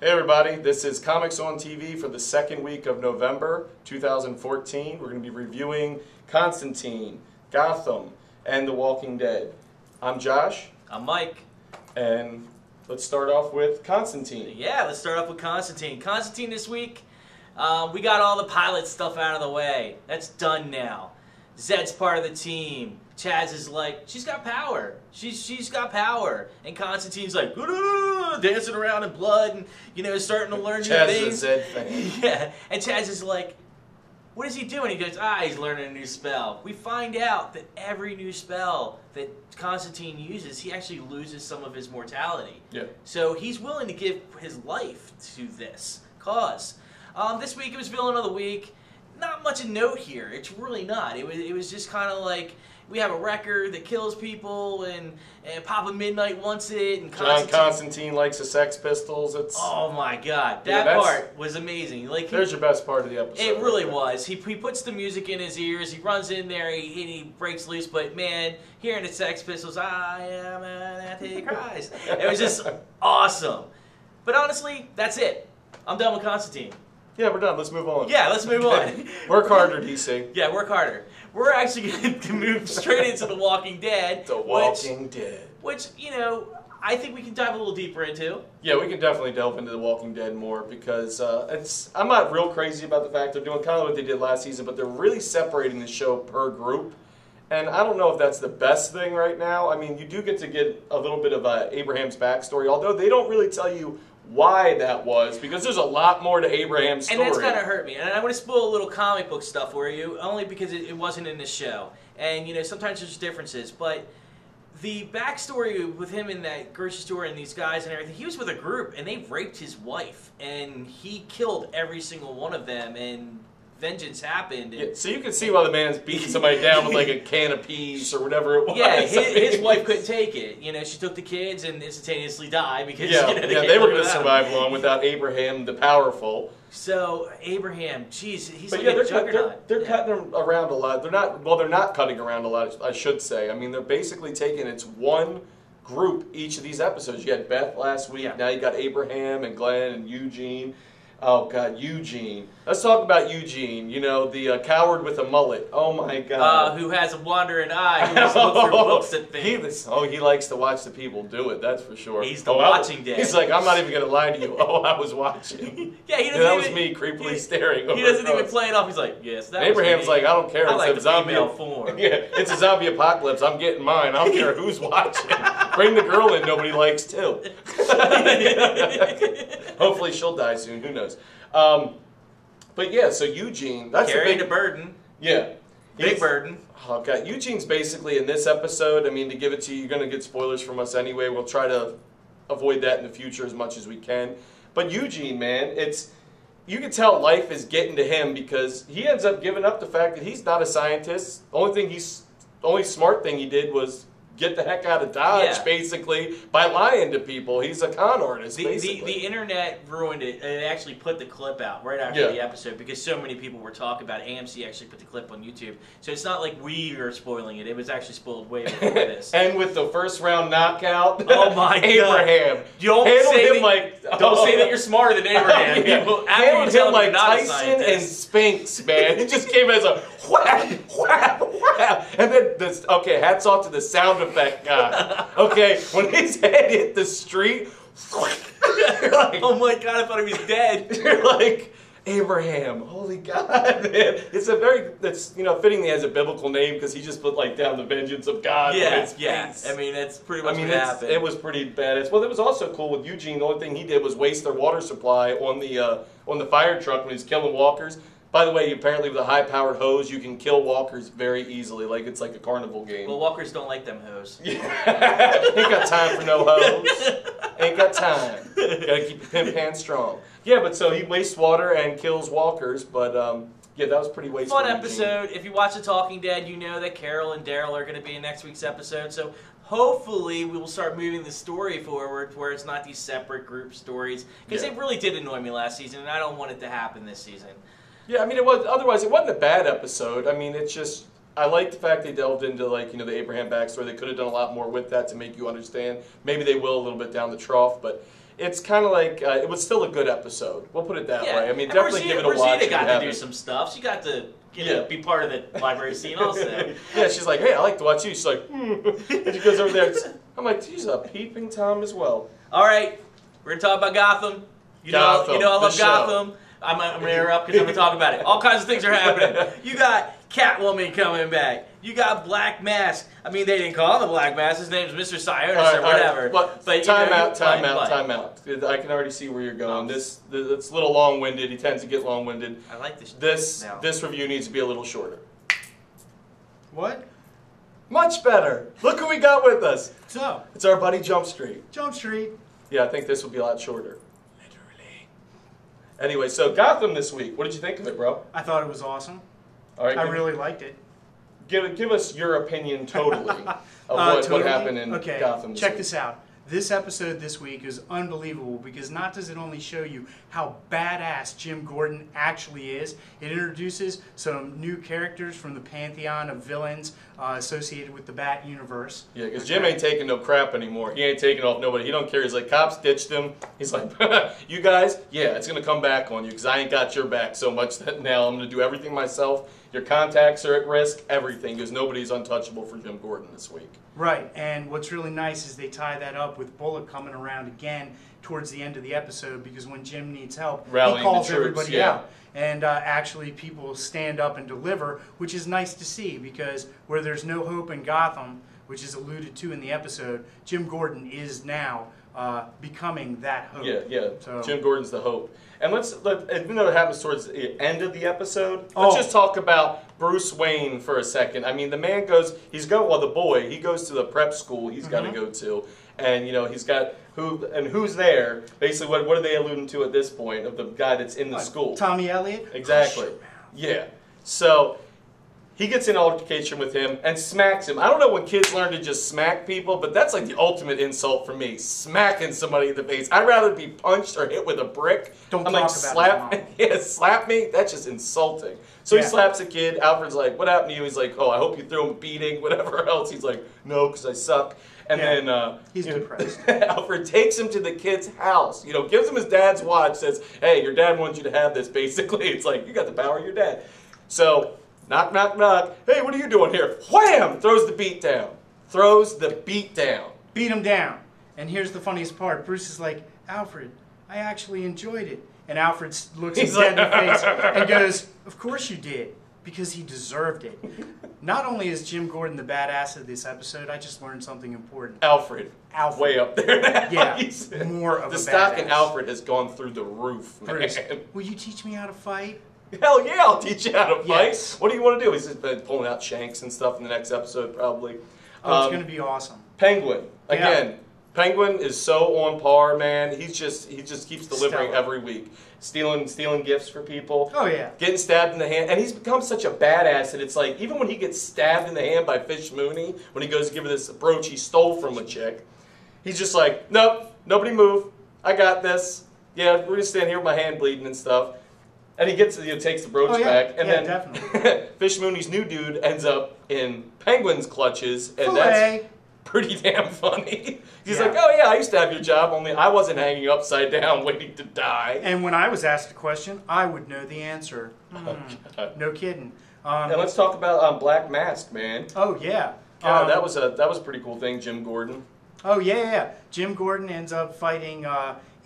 Hey everybody, this is Comics on TV for the second week of November 2014. We're going to be reviewing Constantine, Gotham, and The Walking Dead. I'm Josh. I'm Mike. And let's start off with Constantine. Yeah, let's start off with Constantine. Constantine this week, we got all the pilot stuff out of the way. That's done now. Zed's part of the team. Chaz is like, she's got power. She's got power. And Constantine's like, dancing around in blood and, starting to learn new things. Chaz is a Zed fan. Yeah. And Chaz is like, what is he doing? He goes, he's learning a new spell. We find out that every new spell that Constantine uses, he actually loses some of his mortality. Yeah. So he's willing to give his life to this cause. This week it was Villain of the Week. Not much of note here. It's really not. It was just kind of like, we have a record that kills people, and Papa Midnight wants it, and Constantine likes the Sex Pistols. Oh my God, that part was amazing. Like, there's your best part of the episode. It really was. He puts the music in his ears. He runs in there. He breaks loose. But man, hearing the Sex Pistols, I am an Antichrist. It was just awesome. But honestly, that's it. I'm done with Constantine. Yeah, we're done. Let's move on. Yeah, let's move on. Work harder, DC. Yeah, work harder. We're actually going to move straight into The Walking Dead. The Walking Dead. Which, I think we can dive a little deeper into. Yeah, we can definitely delve into The Walking Dead more because I'm not real crazy about the fact they're doing kind of what they did last season, but they're really separating the show per group. And I don't know if that's the best thing right now. I mean, you do get to get a little bit of Abraham's backstory, although they don't really tell you why that was, because there's a lot more to Abraham's story. And that's kind of hurt me. And I want to spoil a little comic book stuff for you, only because it wasn't in the show. And, sometimes there's differences. But the backstory with him in that grocery store and these guys and everything, he was with a group, and they raped his wife. And he killed every single one of them, and vengeance happened. And so you can see why the man's beating somebody down with like a can of peas or whatever it was. Yeah, his wife couldn't take it. She took the kids and instantaneously died because they were going to survive long without Abraham the Powerful. So Abraham, jeez, he's like a juggernaut. They're cutting him around a lot. They're not cutting around a lot, I should say. I mean, they're basically taking it's one group each of these episodes. You had Beth last week. Yeah. Now you got Abraham and Glenn and Eugene. Oh, God, Eugene. Let's talk about Eugene, the coward with a mullet. Oh, my God. Who has a wandering eye, who just looks through books at things. He likes to watch the people do it, that's for sure. He's the watching dad. He's like, I'm not even going to lie to you. Oh, I was watching. Yeah, he doesn't that was me creepily staring over. He doesn't even play it off. He's like, yes, that Abraham's was like, I don't care. I like the zombie form. Yeah, it's a zombie apocalypse. I'm getting mine. I don't care who's watching. Bring the girl in nobody likes, too. Hopefully she'll die soon. Who knows? But yeah, so Eugene, that's carrying the burden. Yeah, big burden. Oh God, Eugene's basically in this episode. I mean, to give it to you, you're going to get spoilers from us anyway. We'll try to avoid that in the future as much as we can. But Eugene, man, you can tell life is getting to him because he ends up giving up the fact that he's not a scientist. The only smart thing he did was get the heck out of Dodge, basically, by lying to people. He's a con artist, basically. The internet ruined it. It actually put the clip out right after the episode because so many people were talking about it. AMC actually put the clip on YouTube. So it's not like we are spoiling it. It was actually spoiled way before this. And with the first round knockout, oh my God. Abraham. Don't say that you're smarter than Abraham. People handled him like Tyson and Spinks, man. He just came as a whap, whap, whap. And then hats off to the sound effect guy. Okay, when his head hit the street, oh my God, I thought he was dead. You're like, Abraham, holy God, man. It's fitting he has a biblical name because he just put down the vengeance of God on his face. I mean, that's pretty much what happened. It was pretty badass. Well, it was also cool with Eugene. The only thing he did was waste their water supply on the fire truck when he's killing walkers. By the way, apparently with a high-powered hose, you can kill walkers very easily, like it's like a carnival game. Well, walkers don't like them hose. Yeah. Ain't got time for no hose. Ain't got time. Gotta keep your pimp hand strong. Yeah, but so he wastes water and kills walkers, but yeah, that was pretty wasteful. Fun episode. If you watch The Talking Dead, you know that Carol and Daryl are going to be in next week's episode, so hopefully we will start moving the story forward where it's not these separate group stories, because it really did annoy me last season, and I don't want it to happen this season. Yeah, I mean, otherwise it wasn't a bad episode. I mean, it's just, I like the fact they delved into, the Abraham backstory. They could have done a lot more with that to make you understand. Maybe they will a little bit down the trough, but it's kind of like it was still a good episode. We'll put it that way. I mean, and definitely give it a watch. Rosita got to do some stuff. She got to be part of the library scene also. Yeah, she's like, hey, I like to watch you. She's like, and she goes over there. I'm like, she's a peeping Tom as well. All right, we're gonna talk about Gotham. You know I love Gotham. I'm gonna interrupt because I'm gonna talk about it. All kinds of things are happening. You got Catwoman coming back. You got Black Mask. I mean, they didn't call him the Black Mask. His name's Mr. Sionis or whatever. But time out. I can already see where you're going. It's a little long-winded. He tends to get long-winded. I like this. This review needs to be a little shorter. What? Much better. Look who we got with us. So, it's our buddy Jump Street. Jump Street. Yeah, I think this will be a lot shorter. Literally. Anyway, so Gotham this week. What did you think of it, bro? I thought it was awesome. All right, I really liked it. Give us your opinion totally of what happened in Gotham this week. Check this out. This episode this week is unbelievable because not does it only show you how badass Jim Gordon actually is, it introduces some new characters from the pantheon of villains associated with the Bat universe. Yeah, because Jim ain't taking no crap anymore. He ain't taking off nobody. He don't care. He's like, cops ditched him. He's like, you guys, yeah, it's going to come back on you because I ain't got your back so much that now I'm going to do everything myself. Your contacts are at risk, everything, because nobody's untouchable for Jim Gordon this week. Right, and what's really nice is they tie that up with Bullock coming around again towards the end of the episode because when Jim needs help, he calls everybody out. And actually people stand up and deliver, which is nice to see because where there's no hope in Gotham, which is alluded to in the episode, Jim Gordon is now becoming that hope. Yeah. So, Jim Gordon's the hope. And even though it happens towards the end of the episode, let's just talk about Bruce Wayne for a second. I mean, the man goes, he goes to the prep school he's got to go to. And, he's got, who's there? Basically, what are they alluding to at this point of the guy that's in the school? Tommy Elliott? Exactly. Yeah. So, he gets in altercation with him and smacks him. I don't know when kids learn to just smack people, but that's like the ultimate insult for me. Smacking somebody in the face. I'd rather be punched or hit with a brick. Don't talk about slap. Slap me? That's just insulting. So he slaps a kid. Alfred's like, what happened to you? He's like, oh, I hope you threw him a beating, whatever else. He's like, no, because I suck. And then he's depressed. Alfred takes him to the kid's house. Gives him his dad's watch. Says, hey, your dad wants you to have this, basically. It's like, you got the power of your dad. So... knock, knock, knock. Hey, what are you doing here? Wham! Throws the beat down. Beat him down. And here's the funniest part. Bruce is like, Alfred, I actually enjoyed it. And Alfred looks him dead in the face and goes, of course you did. Because he deserved it. Not only is Jim Gordon the badass of this episode, I just learned something important. Alfred. Way up there now. Yeah, more of a badass. The stock in Alfred has gone through the roof, man. Bruce, will you teach me how to fight? Hell yeah, I'll teach you how to fight. Yes. What do you want to do? He's just been pulling out shanks and stuff in the next episode, probably. Oh, it's going to be awesome. Penguin. Again, Penguin is so on par, man. He just keeps delivering every week. Stealing gifts for people. Oh, yeah. Getting stabbed in the hand. And he's become such a badass that it's like, even when he gets stabbed in the hand by Fish Mooney, when he goes to give her this brooch he stole from a chick, he's just like, nope, nobody move. I got this. Yeah, we're going to stand here with my hand bleeding and stuff. And he takes the brooch back, and then definitely. Fish Mooney's new dude ends up in Penguin's clutches, and that's pretty damn funny. He's like, oh yeah, I used to have your job, only I wasn't hanging upside down waiting to die. And when I was asked a question, I would know the answer. No kidding. And let's talk about Black Mask, man. Oh yeah. God, that was a pretty cool thing, Jim Gordon. Oh yeah. Jim Gordon ends up fighting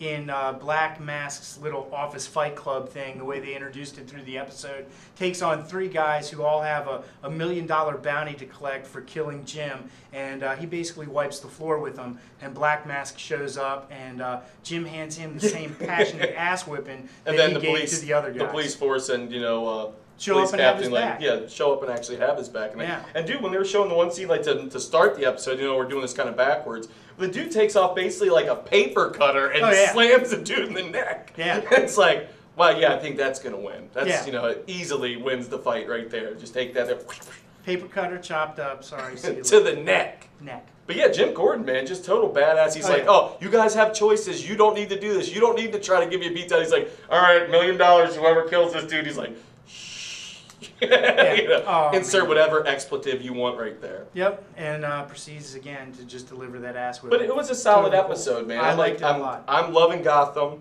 in Black Mask's little office fight club thing, the way they introduced it through the episode, takes on 3 guys who all have a $1 million bounty to collect for killing Jim, and he basically wipes the floor with them, and Black Mask shows up, and Jim hands him the same passionate ass whipping that he gave to the other guys. The police force and, show up and have his back. Show up and actually have his back. And dude, when they were showing the one scene, to start the episode, we're doing this kind of backwards, the dude takes off basically like a paper cutter and slams the dude in the neck. Yeah. It's like, well, yeah, I think that's going to win. That's, it easily wins the fight right there. Just take that there. Paper cutter chopped up, sorry. To the neck. But yeah, Jim Gordon, man, just total badass. He's like, oh, you guys have choices. You don't need to do this. You don't need to try to give you a beat down. He's like, all right, $1 million, whoever kills this dude. He's like, shh. You know, Oh, insert man. whatever expletive you want right there. Yep, and proceeds again to just deliver that ass whip. But it was a solid Totally cool. episode, man. I I'm liked it a lot. I'm loving Gotham.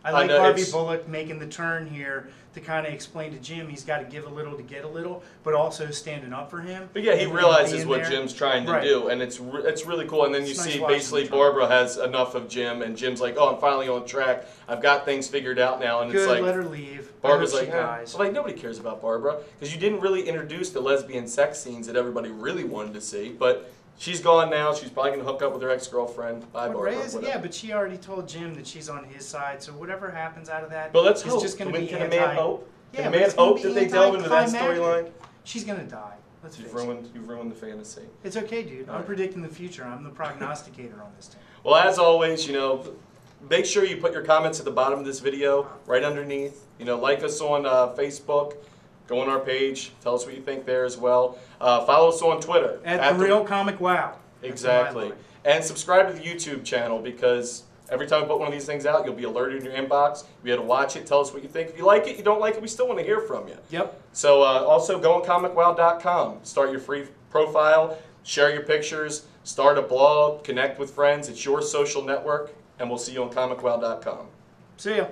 I like know Harvey it's- Bullock making the turn here to kind of explain to Jim he's got to give a little to get a little, but also standing up for him. But yeah, he and realizes being what there. Jim's trying to Right. do, and it's really cool. And then you It's nice see watching basically him try. Barbara has enough of Jim, and Jim's like, "Oh, I'm finally on track. I've got things figured out now." And Good, it's like let her leave. Barbara's I hope like, she "Eh." dies. Like nobody cares about Barbara because you didn't really introduce the lesbian sex scenes that everybody really wanted to see. But she's gone now. She's probably gonna hook up with her ex-girlfriend. Bye, What Barbara. Reyes- whatever. yeah, but she already told Jim that she's on his side, so whatever happens out of that, But let's is hope. just going to Can be a man hope? Yeah, Can a but man it's gonna hope be that they delve into that anticlimactic. storyline? She's going to die. Let's face it. You've ruined the fantasy. It's okay, dude. I'm Alright. predicting the future. I'm the prognosticator on this team. Well, as always, make sure you put your comments at the bottom of this video, right underneath. Like us on Facebook. Go on our page. Tell us what you think there as well. Follow us on Twitter. At the Real Comic Wow. That's Exactly. my line. And subscribe to the YouTube channel because every time we put one of these things out, you'll be alerted in your inbox. You'll be able to watch it. Tell us what you think. If you like it, you don't like it, we still want to hear from you. Yep. So also go on ComicWow.com. Start your free profile. Share your pictures. Start a blog. Connect with friends. It's your social network. And we'll see you on ComicWow.com. See ya.